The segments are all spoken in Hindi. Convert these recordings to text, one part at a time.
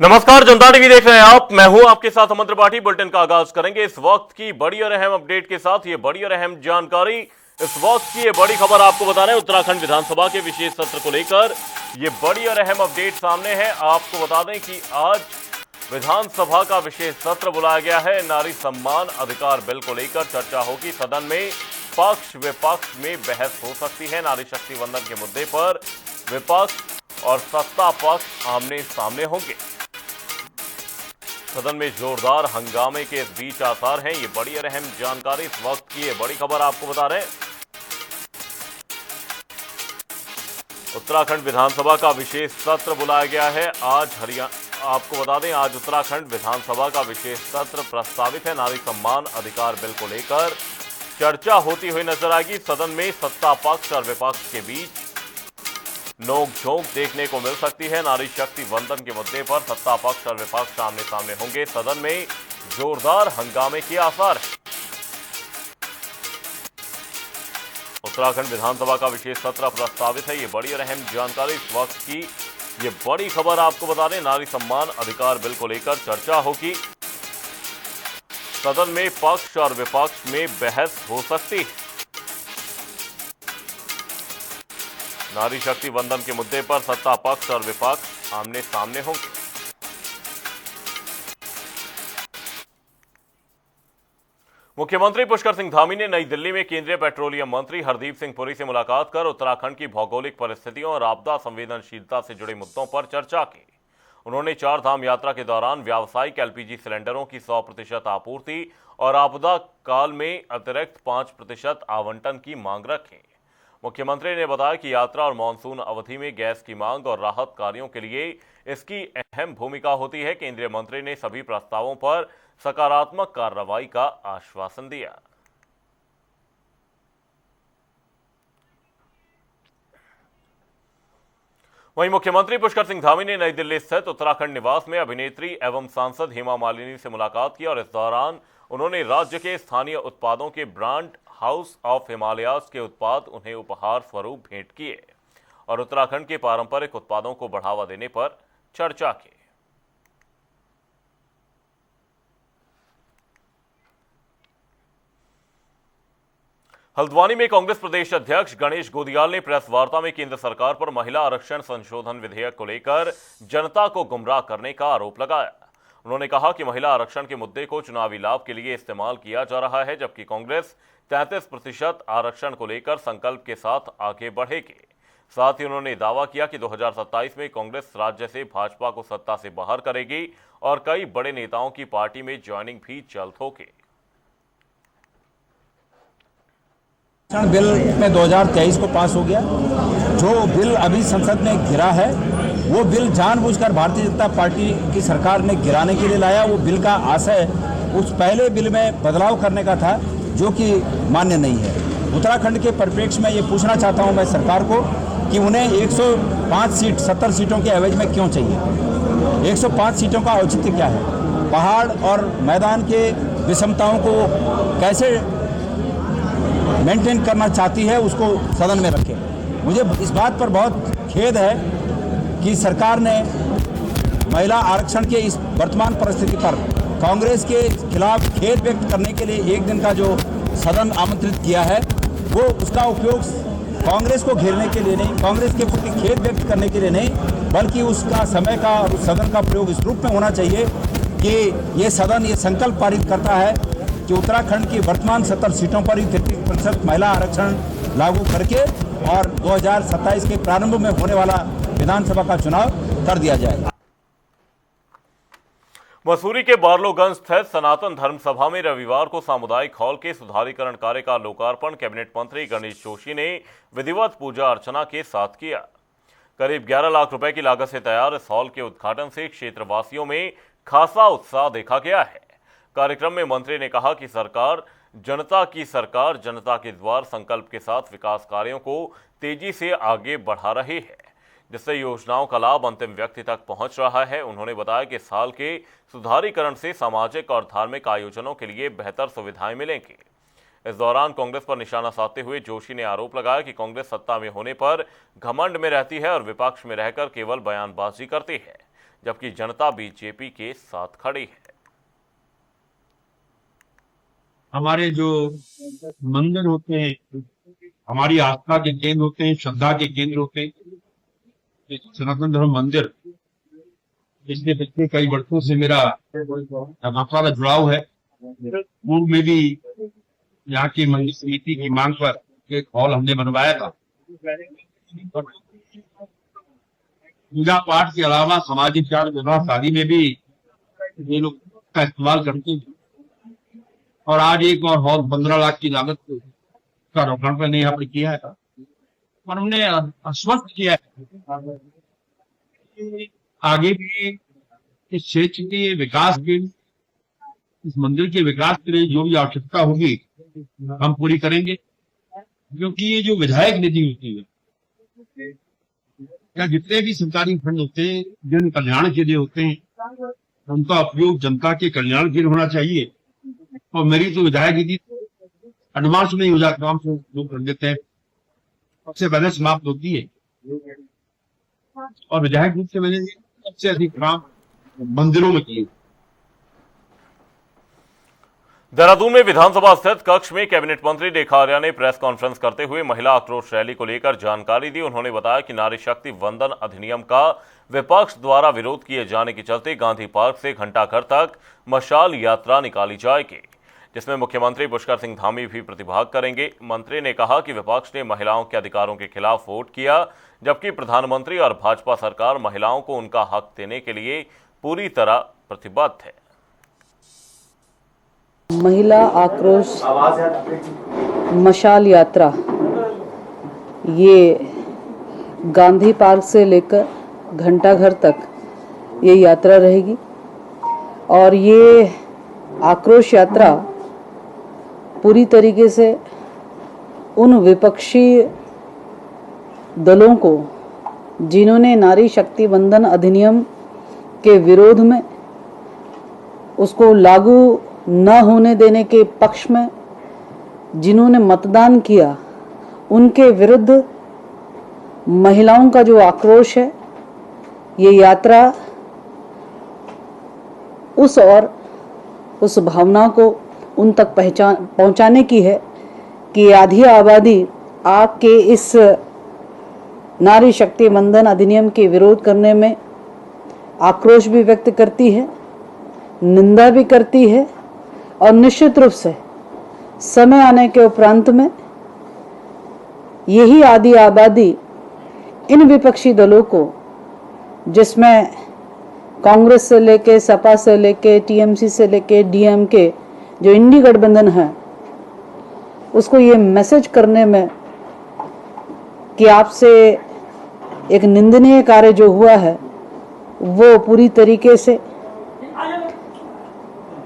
नमस्कार, जनता टीवी देख रहे हैं आप। मैं हूं आपके साथ अमन त्रिपाठी। बुलेटिन का आगाज करेंगे इस वक्त की बड़ी और अहम अपडेट के साथ। ये बड़ी और अहम जानकारी, इस वक्त की ये बड़ी खबर आपको बता रहे हैं उत्तराखंड विधानसभा के विशेष सत्र को लेकर ये बड़ी और अहम अपडेट सामने है। आपको बता दें कि आज विधानसभा का विशेष सत्र बुलाया गया है। नारी सम्मान अधिकार बिल को लेकर चर्चा होगी। सदन में पक्ष विपक्ष में बहस हो सकती है। नारी शक्ति वंदन के मुद्दे पर विपक्ष और सत्ता पक्ष आमने सामने होंगे। सदन में जोरदार हंगामे के बीच आसार हैं। ये बड़ी और अहम जानकारी, इस वक्त की ये बड़ी खबर आपको बता रहे हैं। उत्तराखंड विधानसभा का विशेष सत्र बुलाया गया है आज। आपको बता दें, आज उत्तराखंड विधानसभा का विशेष सत्र प्रस्तावित है। नारी सम्मान अधिकार बिल को लेकर चर्चा होती हुई नजर आएगी। सदन में सत्ता पक्ष और विपक्ष के बीच नोकझोंक देखने को मिल सकती है। नारी शक्ति वंदन के मुद्दे पर सत्ता पक्ष और विपक्ष आमने सामने होंगे। सदन में जोरदार हंगामे के आसार हैं। उत्तराखंड विधानसभा का विशेष सत्र प्रस्तावित है। ये बड़ी और अहम जानकारी, इस वक्त की ये बड़ी खबर आपको बता दें। नारी सम्मान अधिकार बिल को लेकर चर्चा होगी। सदन में पक्ष और विपक्ष में बहस हो सकती है। नारी शक्ति वंदन के मुद्दे पर सत्ता पक्ष और विपक्ष आमने सामने होंगे। मुख्यमंत्री पुष्कर सिंह धामी ने नई दिल्ली में केंद्रीय पेट्रोलियम मंत्री हरदीप सिंह पुरी से मुलाकात कर उत्तराखंड की भौगोलिक परिस्थितियों और आपदा संवेदनशीलता से जुड़े मुद्दों पर चर्चा की। उन्होंने चार धाम यात्रा के दौरान व्यावसायिक एलपीजी सिलेंडरों की 100% आपूर्ति और आपदा काल में अतिरिक्त 5% आवंटन की मांग रखी। मुख्यमंत्री ने बताया कि यात्रा और मानसून अवधि में गैस की मांग और राहत कार्यों के लिए इसकी अहम भूमिका होती है। केंद्रीय मंत्री ने सभी प्रस्तावों पर सकारात्मक कार्रवाई का आश्वासन दिया। वहीं मुख्यमंत्री पुष्कर सिंह धामी ने नई दिल्ली स्थित उत्तराखंड निवास में अभिनेत्री एवं सांसद हेमा मालिनी से मुलाकात की और इस दौरान उन्होंने राज्य के स्थानीय उत्पादों के ब्रांड हाउस ऑफ हिमालयाज के उत्पाद उन्हें उपहार स्वरूप भेंट किए और उत्तराखंड के पारंपरिक उत्पादों को बढ़ावा देने पर चर्चा की। हल्द्वानी में कांग्रेस प्रदेश अध्यक्ष गणेश गोदियाल ने प्रेस वार्ता में केंद्र सरकार पर महिला आरक्षण संशोधन विधेयक को लेकर जनता को गुमराह करने का आरोप लगाया। उन्होंने कहा कि महिला आरक्षण के मुद्दे को चुनावी लाभ के लिए इस्तेमाल किया जा रहा है, जबकि कांग्रेस 33% आरक्षण को लेकर संकल्प के साथ आगे बढ़ेगी। साथ ही उन्होंने दावा किया कि 2027 में कांग्रेस राज्य से भाजपा को सत्ता से बाहर करेगी और कई बड़े नेताओं की पार्टी में ज्वाइनिंग भी जल्द होगी। बिल में 2023 को पास हो गया। जो बिल अभी संसद में गिरा है वो बिल जानबूझकर भारतीय जनता पार्टी की सरकार ने गिराने के लिए लाया। वो बिल का आशय उस पहले बिल में बदलाव करने का था जो कि मान्य नहीं है। उत्तराखंड के परिप्रेक्ष्य में ये पूछना चाहता हूं मैं सरकार को कि उन्हें 105 सीट 70 सीटों के एवज में क्यों चाहिए। 105 सीटों का औचित्य क्या है। पहाड़ और मैदान के विषमताओं को कैसे मेंटेन करना चाहती है, उसको सदन में रखें। मुझे इस बात पर बहुत खेद है कि सरकार ने महिला आरक्षण के इस वर्तमान परिस्थिति पर कांग्रेस के खिलाफ खेद व्यक्त करने के लिए एक दिन का जो सदन आमंत्रित किया है, वो उसका उपयोग कांग्रेस को घेरने के लिए नहीं, कांग्रेस के प्रति खेद व्यक्त करने के लिए नहीं, बल्कि उसका समय का और उस सदन का प्रयोग इस रूप में होना चाहिए कि ये सदन ये संकल्प पारित करता है कि उत्तराखंड की वर्तमान 70 सीटों पर ही 33% महिला आरक्षण लागू करके और 2027 के प्रारंभ में होने वाला विधानसभा का चुनाव कर दिया जाए। मसूरी के बार्लोगंज स्थित सनातन धर्म सभा में रविवार को सामुदायिक हॉल के सुधारीकरण कार्य का लोकार्पण कैबिनेट मंत्री गणेश जोशी ने विधिवत पूजा अर्चना के साथ किया। करीब 11 लाख रुपए की लागत से तैयार इस हॉल के उद्घाटन से क्षेत्रवासियों में खासा उत्साह देखा गया है। कार्यक्रम में मंत्री ने कहा कि सरकार जनता के द्वार संकल्प के साथ विकास कार्यों को तेजी से आगे बढ़ा रही है, जिससे योजनाओं का लाभ अंतिम व्यक्ति तक पहुंच रहा है। उन्होंने बताया कि साल के सुधारीकरण से सामाजिक और धार्मिक आयोजनों के लिए बेहतर सुविधाएं मिलेंगी। इस दौरान कांग्रेस पर निशाना साधते हुए जोशी ने आरोप लगाया कि कांग्रेस सत्ता में होने पर घमंड में रहती है और विपक्ष में रहकर केवल बयानबाजी करती है, जबकि जनता बीजेपी के साथ खड़ी है। हमारे जो मंदिर होते हैं, हमारी आस्था के केंद्र होते हैं, श्रद्धा के केंद्र होते हैं। सनातन धर्म मंदिर पिछले कई वर्षों से मेरा नाता जुड़ाव है। पूर्व में भी यहाँ की मंदिर समिति की मांग पर एक हॉल हमने बनवाया था। पूजा पाठ के अलावा सामाजिक कार्य, विवाह, शादी में भी ये लोग का इस्तेमाल करते हैं। और आज एक और हॉल 15 लाख की लागत का लोकार्पण ने यहाँ पर किया है और हमने आश्वस्त किया है आगे भी इस क्षेत्र के विकास के, इस मंदिर के विकास के लिए जो भी आवश्यकता होगी हम पूरी करेंगे। क्योंकि ये जो विधायक निधि होती है या जितने भी सरकारी फंड होते हैं, जन कल्याण के लिए होते हैं, उनका उपयोग जनता के कल्याण के लिए होना चाहिए। और मेरी तो विधायक निधि एडवांस में ही हो जाता, काम से लोग कर देते हैं, सबसे पहले समाप्त होती है। और विधायक रूप से मैंने सबसे अधिक काम मंदिरों में किए। देहरादून में विधानसभा स्थित कक्ष में कैबिनेट मंत्री रेखा आर्या ने प्रेस कॉन्फ्रेंस करते हुए महिला आक्रोश रैली को लेकर जानकारी दी। उन्होंने बताया कि नारी शक्ति वंदन अधिनियम का विपक्ष द्वारा विरोध किए जाने के चलते गांधी पार्क से घंटाघर तक मशाल यात्रा निकाली जाएगी, जिसमें मुख्यमंत्री पुष्कर सिंह धामी भी प्रतिभाग करेंगे। मंत्री ने कहा कि विपक्ष ने महिलाओं के अधिकारों के खिलाफ वोट किया, जबकि प्रधानमंत्री और भाजपा सरकार महिलाओं को उनका हक देने के लिए पूरी तरह प्रतिबद्ध है। महिला आक्रोश मशाल यात्रा ये गांधी पार्क से लेकर घंटाघर तक ये यात्रा रहेगी और ये आक्रोश यात्रा पूरी तरीके से उन विपक्षी दलों को जिन्होंने नारी शक्ति वंदन अधिनियम के विरोध में, उसको लागू न होने देने के पक्ष में जिन्होंने मतदान किया, उनके विरुद्ध महिलाओं का जो आक्रोश है, ये यात्रा उस भावना को उन तक पहुंचाने की है कि आधी आबादी आग के इस नारी शक्ति वंदन अधिनियम के विरोध करने में आक्रोश भी व्यक्त करती है, निंदा भी करती है और निश्चित रूप से समय आने के उपरांत में यही आधी आबादी इन विपक्षी दलों को, जिसमें कांग्रेस से लेके, सपा से लेके, टीएमसी से लेके डीएमके जो इंडी गठबंधन है, उसको ये मैसेज करने में कि आपसे एक निंदनीय कार्य जो हुआ है वो पूरी तरीके से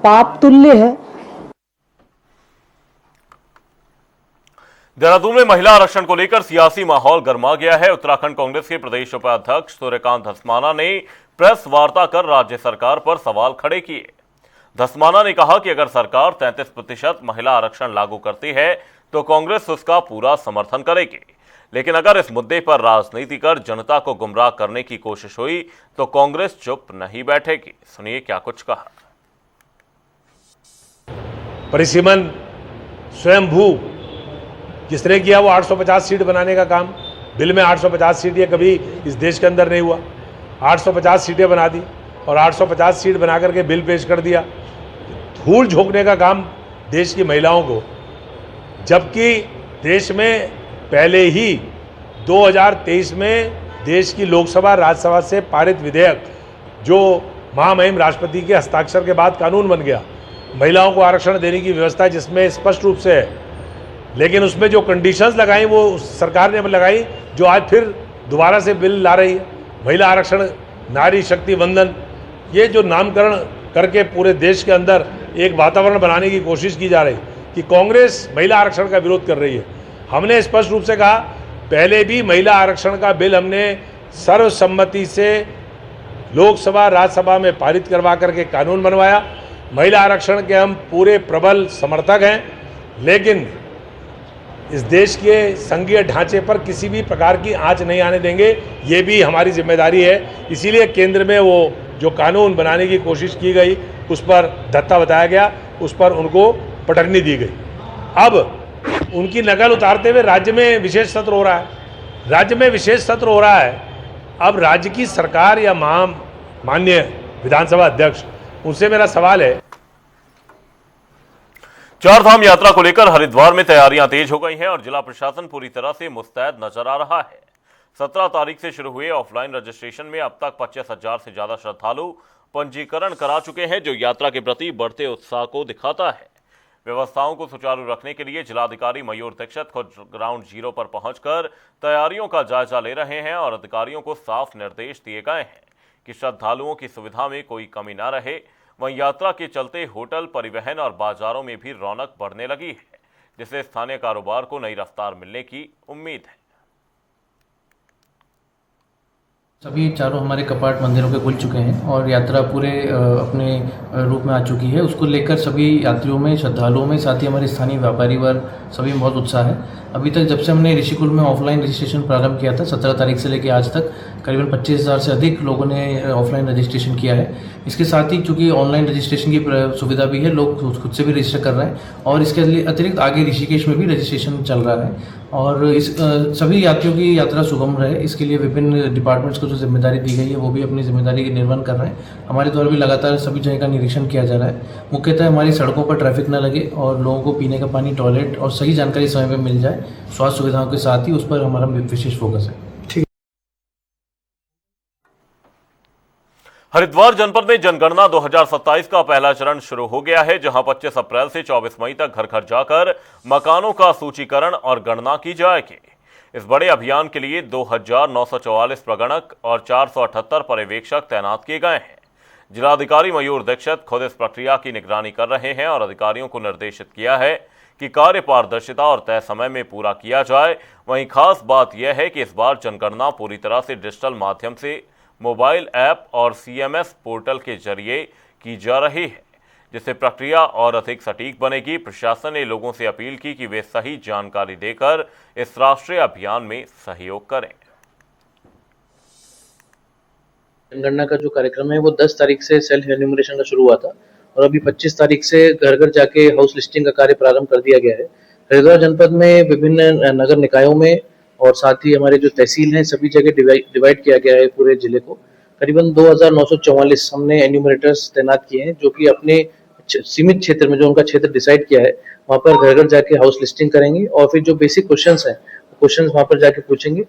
पाप तुल्य है। देहरादून में महिला आरक्षण को लेकर सियासी माहौल गर्मा गया है। उत्तराखंड कांग्रेस के प्रदेश उपाध्यक्ष सूर्यकांत धस्माना ने प्रेस वार्ता कर राज्य सरकार पर सवाल खड़े किए। धस्माना ने कहा कि अगर सरकार 33% महिला आरक्षण लागू करती है तो कांग्रेस उसका पूरा समर्थन करेगी, लेकिन अगर इस मुद्दे पर राजनीति कर जनता को गुमराह करने की कोशिश हुई तो कांग्रेस चुप नहीं बैठेगी। सुनिए क्या कुछ कहा। परिसीमन स्वयंभू जिसने किया वो 850 सीट बनाने का काम, बिल में 850 सीट ये कभी इस देश के अंदर नहीं हुआ। 850 सीटें बना दी और 850 सीट बना करके बिल पेश कर दिया। धूल झोंकने का काम देश की महिलाओं को, जबकि देश में पहले ही 2023 में देश की लोकसभा राज्यसभा से पारित विधेयक जो महामहिम राष्ट्रपति के हस्ताक्षर के बाद कानून बन गया, महिलाओं को आरक्षण देने की व्यवस्था जिसमें स्पष्ट रूप से है, लेकिन उसमें जो कंडीशंस लगाई वो उस सरकार ने लगाई जो आज फिर दोबारा से बिल ला रही है। महिला आरक्षण, नारी शक्ति वंदन, ये जो नामकरण करके पूरे देश के अंदर एक वातावरण बनाने की कोशिश की जा रही कि कांग्रेस महिला आरक्षण का विरोध कर रही है। हमने स्पष्ट रूप से कहा, पहले भी महिला आरक्षण का बिल हमने सर्वसम्मति से लोकसभा राज्यसभा में पारित करवा करके कानून बनवाया। महिला आरक्षण के हम पूरे प्रबल समर्थक हैं, लेकिन इस देश के संघीय ढांचे पर किसी भी प्रकार की आंच नहीं आने देंगे, ये भी हमारी जिम्मेदारी है। इसीलिए केंद्र में वो जो कानून बनाने की कोशिश की गई उस पर धत्ता बताया गया, उस पर उनको पटकनी दी गई। अब उनकी नकल उतारते हुए राज्य में विशेष सत्र हो रहा है, राज्य में विशेष सत्र हो रहा है। अब राज्य की सरकार या माननीय विधानसभा अध्यक्ष, उनसे मेरा सवाल है, चारधाम यात्रा को लेकर हरिद्वार में तैयारियां तेज हो गई हैं और जिला प्रशासन पूरी तरह से मुस्तैद नजर आ रहा है। 17 तारीख से शुरू हुए ऑफलाइन रजिस्ट्रेशन में अब तक 25,000 से ज्यादा श्रद्धालु पंजीकरण करा चुके हैं, जो यात्रा के प्रति बढ़ते उत्साह को दिखाता है। व्यवस्थाओं को सुचारू रखने के लिए जिलाधिकारी मयूर दीक्षित खुद ग्राउंड जीरो पर पहुंचकर तैयारियों का जायजा ले रहे हैं और अधिकारियों को साफ निर्देश दिए गए हैं कि श्रद्धालुओं की सुविधा में कोई कमी न रहे। वहीं यात्रा के चलते होटल, परिवहन और बाजारों में भी रौनक बढ़ने लगी है, जिससे स्थानीय कारोबार को नई रफ्तार मिलने की उम्मीद है। सभी चारों हमारे कपाट मंदिरों के खुल चुके हैं और यात्रा पूरे अपने रूप में आ चुकी है। उसको लेकर सभी यात्रियों में, श्रद्धालुओं में, साथ ही हमारे स्थानीय व्यापारी वर्ग सभी में बहुत उत्साह है। अभी तक जब से हमने ऋषिकुल में ऑफलाइन रजिस्ट्रेशन प्रारंभ किया था 17 तारीख से लेकर आज तक करीबन 25,000 से अधिक लोगों ने ऑफलाइन रजिस्ट्रेशन किया है। इसके साथ ही चूँकि ऑनलाइन रजिस्ट्रेशन की सुविधा भी है, लोग खुद से भी रजिस्टर कर रहे हैं और इसके अतिरिक्त आगे ऋषिकेश में भी रजिस्ट्रेशन चल रहा है और इस सभी यात्रियों की यात्रा सुगम रहे, इसके लिए विभिन्न डिपार्टमेंट्स को जो जिम्मेदारी दी गई है वो भी अपनी जिम्मेदारी का निर्वहन कर रहे हैं। हमारे द्वारा भी लगातार सभी जगह का निरीक्षण किया जा रहा है। मुख्यतः हमारी सड़कों पर ट्रैफिक न लगे और लोगों को पीने का पानी, टॉयलेट और सही जानकारी समय पर मिल जाए, स्वास्थ्य सुविधाओं के साथ ही उस पर हमारा विशेष फोकस है। हरिद्वार जनपद में जनगणना 2027 का पहला चरण शुरू हो गया है, जहां 25 अप्रैल से 24 मई तक घर घर जाकर मकानों का सूचीकरण और गणना की जाएगी। इस बड़े अभियान के लिए 2,944 प्रगणक और 478 पर्यवेक्षक तैनात किए गए हैं। जिलाधिकारी मयूर दीक्षित खुद इस प्रक्रिया की निगरानी कर रहे हैं और अधिकारियों को निर्देशित किया है कि कार्य पारदर्शिता और तय समय में पूरा किया जाए। वहीं खास बात यह है कि इस बार जनगणना पूरी तरह से डिजिटल माध्यम से मोबाइल ऐप और CMS पोर्टल के जरिए की जा रही है, जिससे प्रक्रिया और अधिक सटीक बनेगी। प्रशासन ने लोगों से अपील की कि वे सही जानकारी देकर इस राष्ट्रीय अभियान में सहयोग करें। जनगणना का जो कार्यक्रम है वो 10 तारीख से सेल्फ एन्यूमरेशन का शुरू हुआ था और अभी 25 तारीख से घर घर जाके हाउस लिस्टिंग का कार्य प्रारंभ कर दिया गया है। हरिद्वार जनपद में विभिन्न नगर निकायों में और साथ ही हमारे जो तहसील हैं सभी जगह डिवाइड किया गया है पूरे जिले को। करीबन 2,944 हमने एन्यूमरेटर्स तैनात किए हैं, जो कि अपने सीमित क्षेत्र में जो उनका क्षेत्र डिसाइड किया है वहाँ पर घर घर जाके हाउस लिस्टिंग करेंगे और फिर जो बेसिक क्वेश्चंस हैं क्वेश्चंस वहाँ पर जाके पूछेंगे।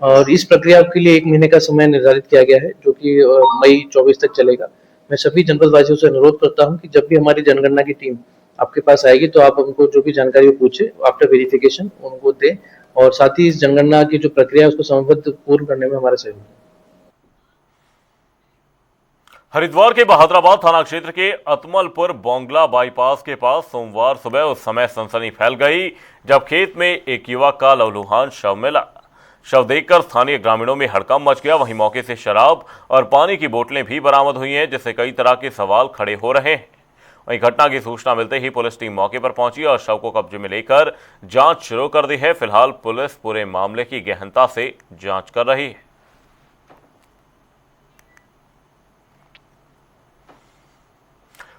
और इस प्रक्रिया के लिए 1 महीने का समय निर्धारित किया गया है, जो कि मई 24 तक चलेगा। मैं सभी जनपद वासियों से अनुरोध करता हूँ कि जब भी हमारी जनगणना की टीम आपके पास आएगी तो आप उनको जो भी जानकारी वो पूछे, आफ्टर वेरिफिकेशन उनको दें और साथ ही इस जनगणना की जो प्रक्रिया है उसको समयबद्ध पूर्ण करने में हमारा सहयोग है। हरिद्वार के बहादुराबाद थाना क्षेत्र के अतमलपुर बोंगला बाईपास के पास सोमवार सुबह उस समय सनसनी फैल गई जब खेत में एक युवक का लहूलुहान शव मिला। शव देखकर स्थानीय ग्रामीणों में हड़कंप मच गया। वहीं मौके से शराब और पानी की बोतलें भी बरामद हुई हैं, जिससे कई तरह के सवाल खड़े हो रहे हैं। वहीं घटना की सूचना मिलते ही पुलिस टीम मौके पर पहुंची और शव को कब्जे में लेकर जांच शुरू कर दी है। फिलहाल पुलिस पूरे मामले की गहनता से जांच कर रही है।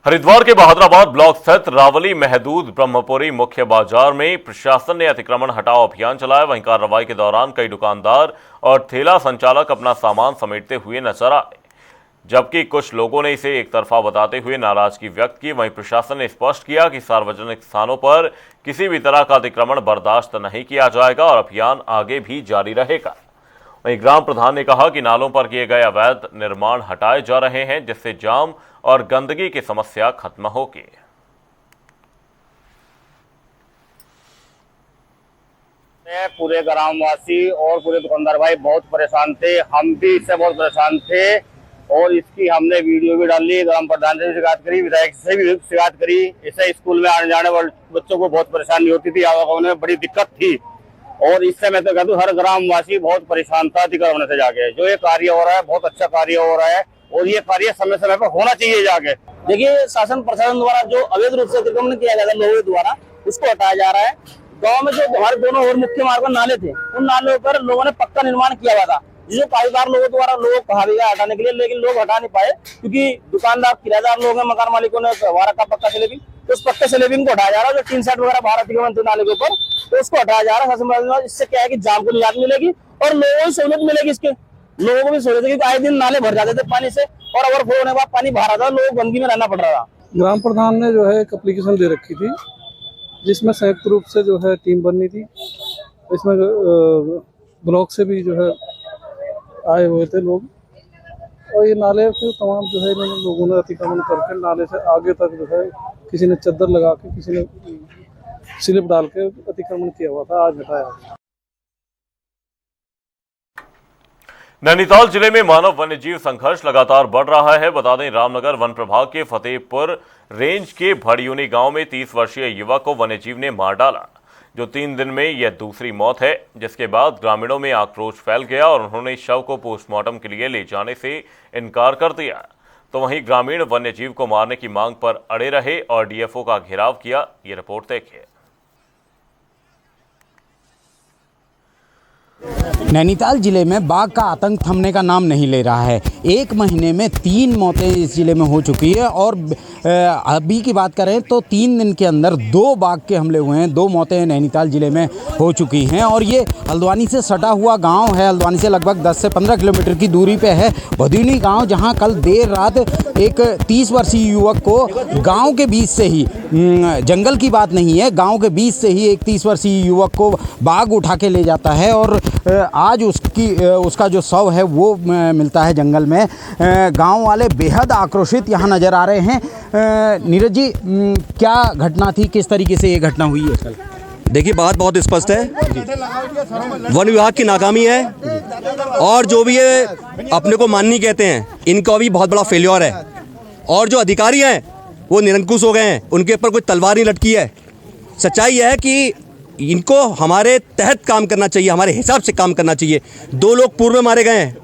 हरिद्वार के बहादुराबाद ब्लॉक स्थित रावली महदूद ब्रह्मपुरी मुख्य बाजार में प्रशासन ने अतिक्रमण हटाओ अभियान चलाया। वहीं कार्रवाई के दौरान कई दुकानदार और ठेला संचालक अपना सामान समेटते हुए नजर आए, जबकि कुछ लोगों ने इसे एक तरफा बताते हुए नाराजगी व्यक्त की। वहीं प्रशासन ने स्पष्ट किया कि सार्वजनिक स्थानों पर किसी भी तरह का अतिक्रमण बर्दाश्त नहीं किया जाएगा और अभियान आगे भी जारी रहेगा। वहीं ग्राम प्रधान ने कहा कि नालों पर किए गए अवैध निर्माण हटाए जा रहे हैं, जिससे जाम और गंदगी की समस्या खत्म होगी। पूरे ग्रामवासी और पूरे दुकानदार भाई बहुत परेशान थे, हम भी इससे बहुत परेशान थे और इसकी हमने वीडियो भी डाली, ग्राम प्रधान से भी शिकायत करी, विधायक से भी शिकायत करी। इससे स्कूल में आने जाने वाले बच्चों को बहुत परेशानी होती थी, आवागमन में बड़ी दिक्कत थी और इससे मैं तो कह दूं हर ग्रामवासी बहुत परेशान था अतिक्रमण से जाके। जो ये कार्य हो रहा है बहुत अच्छा कार्य हो रहा है और ये कार्य समय समय पर होना चाहिए जाके। देखिए, शासन प्रशासन द्वारा जो अवैध रूप से अतिक्रमण किया गया था लोगों द्वारा, उसको हटाया जा रहा है। गांव में जो हमारे दोनों और मुख्य मार्ग पर नाले थे, उन नालों पर लोगों ने पक्का निर्माण किया हुआ था, जिसको काफी बार लोगों द्वारा लोग कहा भी गया हटाने के लिए, लेकिन लोग हटा नहीं पाए क्योंकि दुकानदार किराएदार लोग हैं, मकान मालिकों ने बाहर का पक्का स्लैबिंग, तो उस पक्के स्लैबिंग को हटाया जा रहा है। जो टीन सेट वगैरह बाहर थी मंत्री नाले के ऊपर, तो उसको हटाया जा रहा है। इससे क्या है कि जाम को निजात मिलेगी और लोगों को सहूलियत मिलेगी। इसके लोगों को भी सहूलियत है क्योंकि आए दिन नाले भर जाते थे पानी से और ओवरफ्लो होने के बाद पानी बाहर आता था, लोग गंदगी में रहना पड़ रहा था। ग्राम प्रधान ने जो है एक एप्लीकेशन दे रखी थी जिसमें संयुक्त रूप से जो है टीम बननी थी। इसमें ब्लॉक से भी जो है आए हुए थे लोग, और ये नाले फिर तमाम जो है इन्होंने लोगों ने अतिक्रमण करके नाले से आगे तक जो है किसी ने चद्दर लगा के, किसी ने स्लिप डाल के अतिक्रमण किया हुआ था, आज हटाया। नैनीताल जिले में मानव वन्यजीव संघर्ष लगातार बढ़ रहा है। बता दें, रामनगर वन प्रभाग के फतेहपुर रेंज के भड़यूनी गांव में 30 वर्षीय युवक को वन्यजीव ने मार डाला, जो 3 दिन में यह दूसरी मौत है। जिसके बाद ग्रामीणों में आक्रोश फैल गया और उन्होंने शव को पोस्टमार्टम के लिए ले जाने से इनकार कर दिया। तो वहीं ग्रामीण वन्यजीव को मारने की मांग पर अड़े रहे और डीएफओ का घेराव किया। ये रिपोर्ट देखिए। नैनीताल जिले में बाघ का आतंक थमने का नाम नहीं ले रहा है। 1 महीने में 3 मौतें इस जिले में हो चुकी है और अभी की बात करें तो 3 दिन के अंदर 2 बाघ के हमले हुए हैं। 2 मौतें नैनीताल जिले में हो चुकी हैं और ये हल्द्वानी से सटा हुआ गांव है। हल्द्वानी से लगभग 10 से 15 किलोमीटर की दूरी पे है भड़यूनी गांव, जहां कल देर रात एक 30 वर्षीय युवक को गाँव के बीच से ही, जंगल की बात नहीं है, गाँव के बीच से ही एक 30 वर्षीय युवक को बाघ उठा के ले जाता है और आज उसका जो शव है वो मिलता है जंगल में। गांव वाले बेहद आक्रोशित यहाँ नज़र आ रहे हैं। नीरज जी, क्या घटना थी, किस तरीके से ये घटना हुई है कल? देखिए, बात बहुत स्पष्ट है, वन विभाग की नाकामी है और जो भी ये अपने को माननी कहते हैं इनका भी बहुत बड़ा फेल्योर है, और जो अधिकारी हैं वो निरंकुश हो गए हैं, उनके ऊपर कोई तलवार नहीं लटकी है। सच्चाई है कि इनको हमारे तहत काम करना चाहिए, हमारे हिसाब से काम करना चाहिए। 2 लोग पूर्व में मारे गए हैं।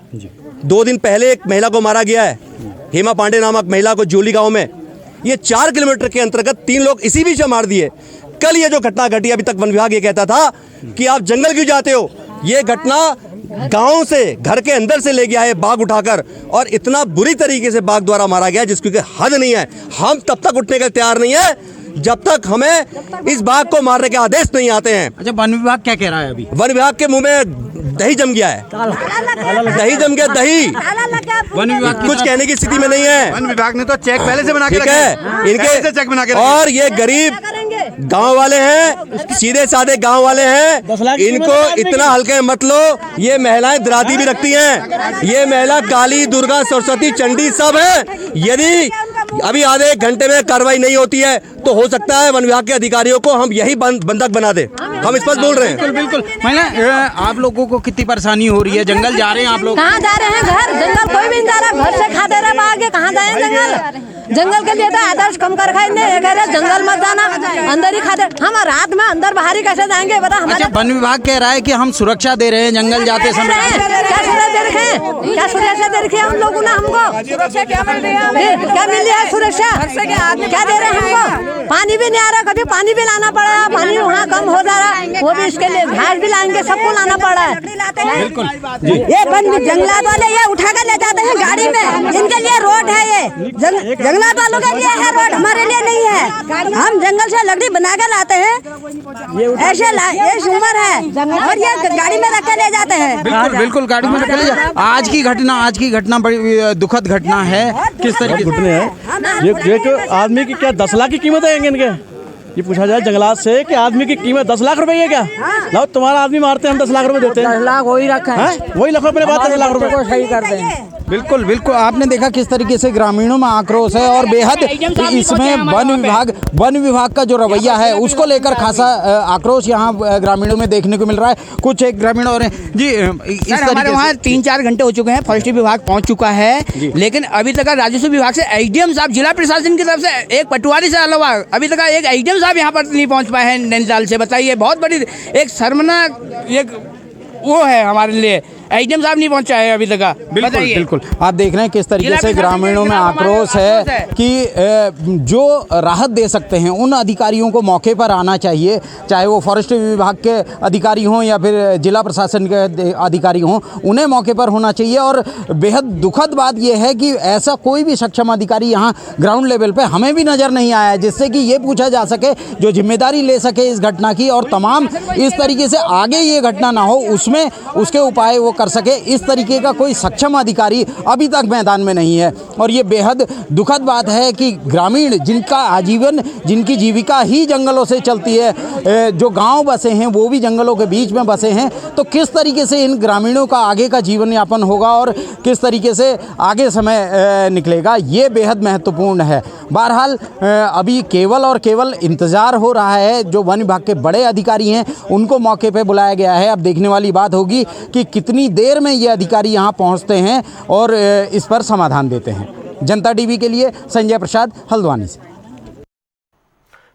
2 दिन पहले एक महिला को मारा गया है, हेमा पांडे नामक महिला को जोली गांव में। ये 4 किलोमीटर के अंतर्गत 3 लोग इसी बीच में मार दिए। कल ये जो घटना घटी, अभी तक वन विभाग ये कहता था कि आप जंगल क्यों जाते हो। ये घटना गांव से, घर के अंदर से ले गया है बाघ उठाकर, और इतना बुरी तरीके से बाघ द्वारा मारा गया जिसकी कोई हद नहीं है। हम तब तक उठने के तैयार नहीं है जब तक हमें इस बाघ को मारने के आदेश नहीं आते हैं। अच्छा, वन विभाग क्या कह रहा है अभी? वन विभाग के मुंह में दही जम गया है, दही जम गया, दही। वन विभाग कुछ कहने की स्थिति में नहीं है। वन विभाग ने तो चेक पहले से बना के रखे हैं इनके, चेक बना के, और ये गरीब गांव वाले हैं, सीधे साधे गांव वाले हैं, इनको इतना हल्के मत लो। ये महिलाएं दराती भी रखती हैं, ये महिला काली, दुर्गा, सरस्वती, चंडी सब है। यदि अभी आधे 1 घंटे में कार्रवाई नहीं होती है तो हो सकता है वन विभाग के अधिकारियों को हम यही बंधक बना दे। हम इस पर बोल रहे हैं। बिल्कुल। आप लोगों को कितनी परेशानी हो रही है? जंगल जा रहे हैं आप लोग? कहाँ जा रहे हैं? घर जंगल कोई भी नहीं जा रहा, घर से खा दे रहे आगे, कहाँ जाए जंगल? जंगल के लिए तो आदर्श कम कर खाए, जंगल मत जाना, अंदर ही खा दे। हम रात में अंदर बाहर ही कैसे जाएंगे बता? अच्छा, वन विभाग कह रहा है कि हम सुरक्षा दे रहे हैं जंगल जाते समय। क्या सुरक्षा दे रखे हैं? क्या सुरक्षा दे रखी है हम लोगों ने? हमको सुरक्षा क्या मिल रही है? क्या मिल रही है सुरक्षा? क्या दे रहे हैं हमको? पानी भी नहीं आ रहा, कभी पानी भी लाना पड़ रहा है, पानी वहाँ कम हो जा रहा है, वो भी इसके लिए घास भी लाएंगे, सबको लाना पड़ रहा है। बिल्कुल। ये जंगलात वाले ये उठा कर ले जाते हैं गाड़ी में, इनके लिए रोड है, ये जंगलात वालों के लिए है रोड, हमारे लिए नहीं है। हम जंगल से लकड़ी बना कर लाते हैं, ऐसे ये उम्र है और ये गाड़ी में रख के ले जाते हैं। बिल्कुल बिल्कुल, गाड़ी में रख के ले जाते। आज की घटना बड़ी दुखद घटना है। किस तरह की घटना है? ये आदमी की क्या 10 लाख की कीमत है इनके? ये पूछा जाए जंगलात से कि आदमी की कीमत 10 लाख रुपए है क्या? लो तुम्हारा आदमी मारते हैं, हम 10 लाख रुपए देते हैं। 10 लाख वही रखा है, वही लाख रुपए बात है, 10 लाख रुपए को सही कर दें। बिल्कुल बिल्कुल, आपने देखा किस तरीके से ग्रामीणों में आक्रोश है और बेहद इसमें वन विभाग का जो रवैया है उसको लेकर खासा आक्रोश यहाँ ग्रामीणों में देखने को मिल रहा है। कुछ एक ग्रामीण और जी, इस हमारे वहाँ 3-4 घंटे हो चुके हैं, फॉरेस्ट्री विभाग पहुँच चुका है, लेकिन अभी तक राजस्व विभाग से एसडीएम साहब, जिला प्रशासन की तरफ से एक पटवारी से अलावा अभी तक एक एसडीएम साहब यहाँ पर नहीं पहुँच पाए हैं नैनीताल से। बताइए, बहुत बड़ी एक शर्मनाक एक वो है हमारे लिए। एसडीएम साहब नहीं पहुंचा है अभी तक। बिल्कुल बिल्कुल, आप देख रहे हैं किस तरीके से ग्रामीणों में आक्रोश है कि जो राहत दे सकते हैं उन अधिकारियों को मौके पर आना चाहिए, चाहे वो फॉरेस्ट विभाग के अधिकारी हों या फिर जिला प्रशासन के अधिकारी हों, उन्हें मौके पर होना चाहिए। और बेहद दुखद बात यह है कि ऐसा कोई भी सक्षम अधिकारी यहाँ ग्राउंड लेवल पे हमें भी नज़र नहीं आया है, जिससे कि ये पूछा जा सके, जो जिम्मेदारी ले सके इस घटना की और तमाम इस तरीके से आगे ये घटना ना हो उसमें उसके उपाय वो कर सके। इस तरीके का कोई सक्षम अधिकारी अभी तक मैदान में नहीं है। और ये बेहद दुखद बात है कि ग्रामीण जिनका आजीवन, जिनकी जीविका ही जंगलों से चलती है, जो गांव बसे हैं वो भी जंगलों के बीच में बसे हैं, तो किस तरीके से इन ग्रामीणों का आगे का जीवन यापन होगा और किस तरीके से आगे समय निकलेगा, ये बेहद महत्वपूर्ण है। बहरहाल अभी केवल और केवल इंतज़ार हो रहा है। जो वन विभाग के बड़े अधिकारी हैं उनको मौके पे बुलाया गया है। अब देखने वाली बात होगी कि कितनी देर में ये अधिकारी यहाँ पहुँचते हैं और इस पर समाधान देते हैं। जनता टीवी के लिए संजय प्रसाद, हल्द्वानी से।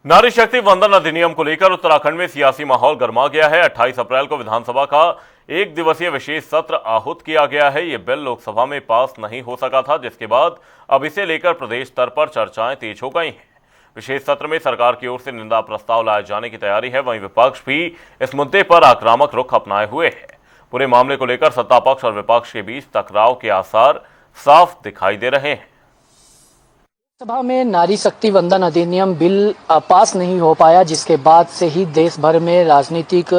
नारी शक्ति वंदन अधिनियम को लेकर उत्तराखंड में सियासी माहौल गर्मा गया है। 28 अप्रैल को विधानसभा का एक दिवसीय विशेष सत्र आहूत किया गया है। ये बिल लोकसभा में पास नहीं हो सका था, जिसके बाद अब इसे लेकर प्रदेश स्तर पर चर्चाएं तेज हो गई हैं। विशेष सत्र में सरकार की ओर से निंदा प्रस्ताव लाए जाने की तैयारी है। वहीं विपक्ष भी इस मुद्दे पर आक्रामक रुख अपनाए हुए है। पूरे मामले को लेकर सत्ता पक्ष और विपक्ष के बीच टकराव के आसार साफ दिखाई दे रहे हैं। सभा में नारी शक्ति वंदन अधिनियम बिल पास नहीं हो पाया, जिसके बाद से ही देश भर में राजनीतिक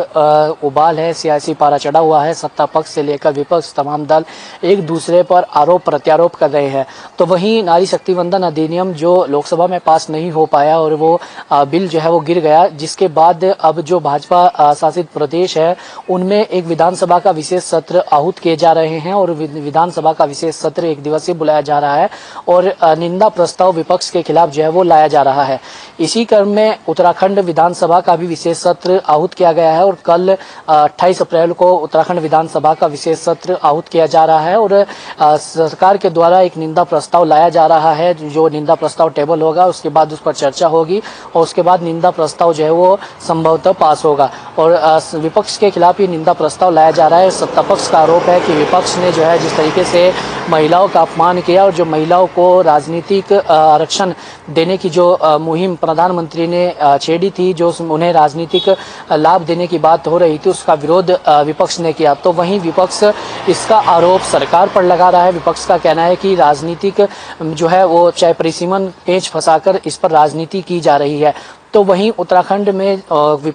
उबाल है, सियासी पारा चढ़ा हुआ है। सत्ता पक्ष से लेकर विपक्ष तमाम दल एक दूसरे पर आरोप प्रत्यारोप कर रहे हैं। तो वहीं नारी शक्ति वंदन अधिनियम जो लोकसभा में पास नहीं हो पाया और वो बिल जो है वो गिर गया, जिसके बाद अब जो भाजपा शासित प्रदेश है उनमें एक विधानसभा का विशेष सत्र आहूत किए जा रहे हैं और विधानसभा का विशेष सत्र एक दिवसीय बुलाया जा रहा है और निंदा प्रस्ताव विपक्ष के खिलाफ जो है वो लाया जा रहा है। इसी क्रम में उत्तराखंड विधानसभा का भी विशेष सत्र आहूत किया गया है और कल 28 अप्रैल को उत्तराखंड विधानसभा का विशेष सत्र आहूत किया जा रहा है और सरकार के द्वारा एक निंदा प्रस्ताव लाया जा रहा है। जो निंदा प्रस्ताव टेबल होगा उसके बाद उस पर चर्चा होगी और उसके बाद निंदा प्रस्ताव जो है वो संभवतः पास होगा और विपक्ष के खिलाफ ये निंदा प्रस्ताव लाया जा रहा है। सत्ता पक्ष का आरोप है कि विपक्ष ने जो है जिस तरीके से महिलाओं का अपमान किया और जो महिलाओं को राजनीतिक आरक्षण देने की जो मुहिम प्रधानमंत्री ने छेड़ी थी, जो उन्हें राजनीतिक लाभ देने की बात हो रही थी, उसका विरोध विपक्ष ने किया। तो वहीं विपक्ष इसका आरोप सरकार पर लगा रहा है। विपक्ष का कहना है कि राजनीतिक जो है वो चाहे परिसीमन पेंच फंसाकर इस पर राजनीति की जा रही है। तो वहीं उत्तराखंड में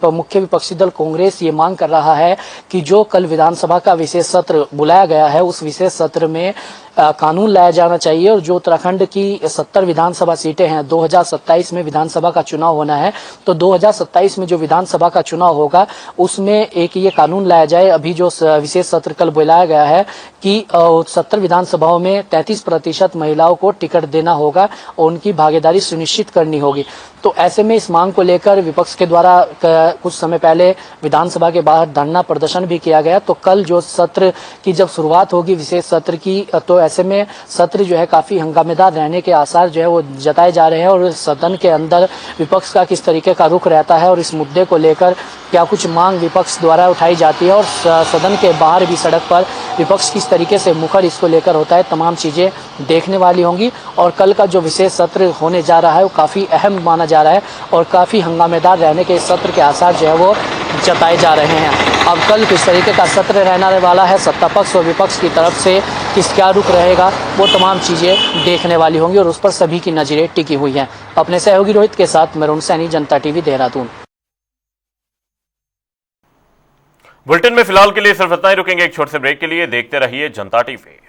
मुख्य विपक्षी दल कांग्रेस ये मांग कर रहा है कि जो कल विधानसभा का विशेष सत्र बुलाया गया है उस विशेष सत्र में कानून लाया जाना चाहिए और जो उत्तराखंड की 70 विधानसभा सीटें हैं, 2027 में विधानसभा का चुनाव होना है, तो 2027 में जो विधानसभा का चुनाव होगा उसमें एक ये कानून लाया जाए। अभी जो विशेष सत्र कल बुलाया गया है कि 70 विधानसभाओं में 33% महिलाओं को टिकट देना होगा और उनकी भागीदारी सुनिश्चित करनी होगी। तो ऐसे में इस मांग को लेकर विपक्ष के द्वारा कुछ समय पहले विधानसभा के बाहर धरना प्रदर्शन भी किया गया। तो कल जो सत्र की जब शुरुआत होगी विशेष सत्र की, तो ऐसे में सत्र जो है काफी हंगामेदार रहने के आसार जो है वो जताए जा रहे हैं और सदन के अंदर विपक्ष का किस तरीके का रुख रहता है और इस मुद्दे को लेकर क्या कुछ मांग विपक्ष द्वारा उठाई जाती है और सदन के बाहर भी सड़क पर विपक्ष किस तरीके से मुखर इसको लेकर होता है, तमाम चीजें देखने वाली होंगी। और कल का जो विशेष सत्र होने जा रहा है वो काफी अहम माना जा रहा है और काफी हंगामेदार रहने के इस सत्र के आसार जो है वो जताए जा रहे हैं। अब कल किस तरीके का सत्र रहने वाला है, सत्ता पक्ष और विपक्ष की तरफ से क्या रुख रहेगा, वो तमाम चीजें देखने वाली होंगी और उस पर सभी की नजरें टिकी हुई हैं। अपने सहयोगी रोहित के साथ मैं अरुण सैनी, जनता टीवी, देहरादून। बुलेटिन में फिलहाल के लिए सिर्फ इतना ही, रुकेंगे एक छोटे से ब्रेक के लिए। देखते रहिए जनता टीवी।